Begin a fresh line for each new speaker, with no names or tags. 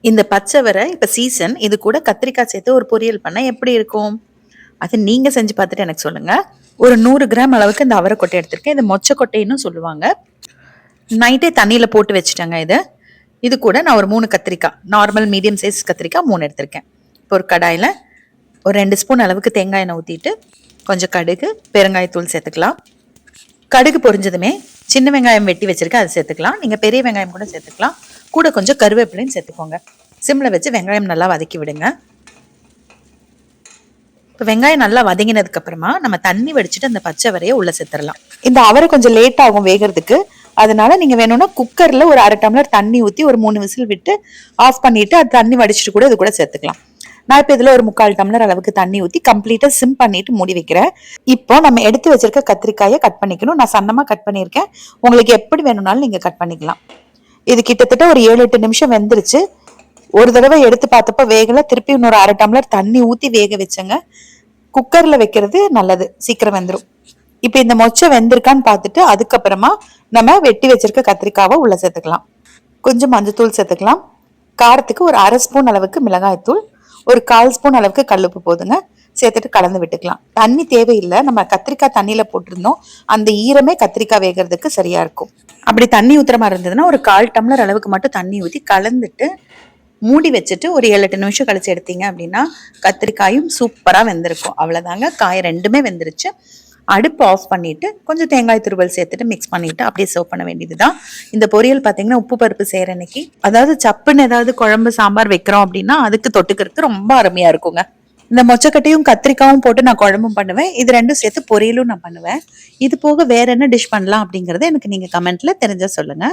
இந்த பச்சை வரை இப்ப சீசன், இது கூட கத்திரிக்காய் சேர்த்து ஒரு பொரியல் பண்ணா எப்படி இருக்கும்? அது நீங்க செஞ்சு பார்த்துட்டு எனக்கு சொல்லுங்க. ஒரு 100 கிராம் அளவுக்கு இந்த அவரைக்கொட்டை எடுத்திருக்கேன். இது மொச்சக்கொட்டைன்னு சொல்லுவாங்க. நைட்டே தண்ணியில போட்டு வச்சுட்டேங்க இது. இது கூட நான் ஒரு 3 கத்திரிக்காய், நார்மல் மீடியம் சைஸ் கத்திரிக்காய் 3 எடுத்திருக்கேன். இப்போ ஒரு கடாயில ஒரு 2 ஸ்பூன் அளவுக்கு தேங்காய் எண்ணெய் ஊத்திட்டு, கொஞ்சம் கடுகு, பெருங்காயத்தூள் சேர்த்துக்கலாம். கடுகு பொரிஞ்சதுமே சின்ன வெங்காயம் வெட்டி வச்சிருக்கேன், அதை சேர்த்துக்கலாம். நீங்க பெரிய வெங்காயம் கூட சேர்த்துக்கலாம். கூட கொஞ்சம் கருவேப்பிலையும் சேர்த்துக்கோங்க. சிம்ல வச்சு வெங்காயம் நல்லா வதக்கி விடுங்க. இப்போ வெங்காயம் நல்லா வதங்கினதுக்கு அப்புறமா நம்ம தண்ணி வடிச்சிட்டு அந்த பச்சை வரைய உள்ள சேர்த்துடலாம். இந்த அவரை கொஞ்சம் லேட் ஆகும் வேகிறதுக்கு, அதனால நீங்க வேணும்னா குக்கர்ல ஒரு 1/2 டம்ளர் தண்ணி ஊத்தி ஒரு 3 விசில் விட்டு ஆஃப் பண்ணிட்டு அது தண்ணி வடிச்சிட்டு கூட இது கூட சேர்த்துக்கலாம். நான் இப்போ இதுல ஒரு 3/4 டம்ளர் அளவுக்கு தண்ணி ஊத்தி கம்ப்ளீட்டா சிம் பண்ணிட்டு மூடி வைக்கிறேன். இப்போ நம்ம எடுத்து வச்சிருக்க கத்திரிக்காயை கட் பண்ணிக்கணும். நான் சன்னமா கட் பண்ணியிருக்கேன். உங்களுக்கு எப்படி வேணும்னாலும் நீங்க கட் பண்ணிக்கலாம். இது கிட்டத்தட்ட ஒரு 7-8 நிமிஷம் வெந்துருச்சு. ஒரு தடவை எடுத்து பார்த்தப்ப வேகல, திருப்பி இன்னொரு 1/2 டம்ளர் தண்ணி ஊத்தி வேக வச்சங்க. குக்கர்ல வைக்கிறது நல்லது, சீக்கிரம் வெந்துடும். இப்ப இந்த மொச்சை வெந்திருக்கான்னு பார்த்துட்டு அதுக்கப்புறமா நம்ம வெட்டி வச்சிருக்க கத்திரிக்காவை உள்ள சேர்த்துக்கலாம். கொஞ்சம் மஞ்சத்தூள் சேர்த்துக்கலாம். காரத்துக்கு ஒரு 1/2 ஸ்பூன் அளவுக்கு மிளகாய் தூள், ஒரு 1/4 ஸ்பூன் அளவுக்கு கல்லுப்பு போதுங்க. சேர்த்துட்டு கலந்து விட்டுக்கலாம். தண்ணி தேவையில்லை, நம்ம கத்திரிக்காய் தண்ணியில போட்டிருந்தோம், அந்த ஈரமே கத்திரிக்காய் வேகிறதுக்கு சரியா இருக்கும். அப்படி தண்ணி ஊத்துற மாதிரி இருந்ததுன்னா ஒரு 1/4 டம்ளர் அளவுக்கு மட்டும் தண்ணி ஊற்றி கலந்துட்டு மூடி வச்சுட்டு ஒரு 7-8 நிமிஷம் கழிச்சு எடுத்தீங்க அப்படின்னா கத்திரிக்காயும் சூப்பரா வெந்திருக்கும். அவ்வளவுதாங்க, காய் ரெண்டுமே வெந்துருச்சு. அடுப்பு ஆஃப் பண்ணிட்டு கொஞ்சம் தேங்காய் துருவல் சேர்த்துட்டு மிக்ஸ் பண்ணிட்டு அப்படியே சர்வ் பண்ண வேண்டியதுதான். இந்த பொரியல் பாத்தீங்கன்னா உப்பு பருப்பு செய்யற அன்னைக்கு, அதாவது சப்புன்னு ஏதாவது குழம்பு சாம்பார் வைக்கிறோம் அப்படின்னா அதுக்கு தொட்டுக்கிறதுக்கு ரொம்ப அருமையா இருக்குங்க. இந்த மொச்சக்கட்டையும் கத்திரிக்காயும் போட்டு நான் குழம்பும் பண்ணுவேன். இது ரெண்டும் சேர்த்து பொரியலும் நான் பண்ணுவேன். இது போக வேற என்ன டிஷ் பண்ணலாம் அப்படிங்கறத எனக்கு நீங்க கமெண்ட்ல தெரிஞ்சா சொல்லுங்க.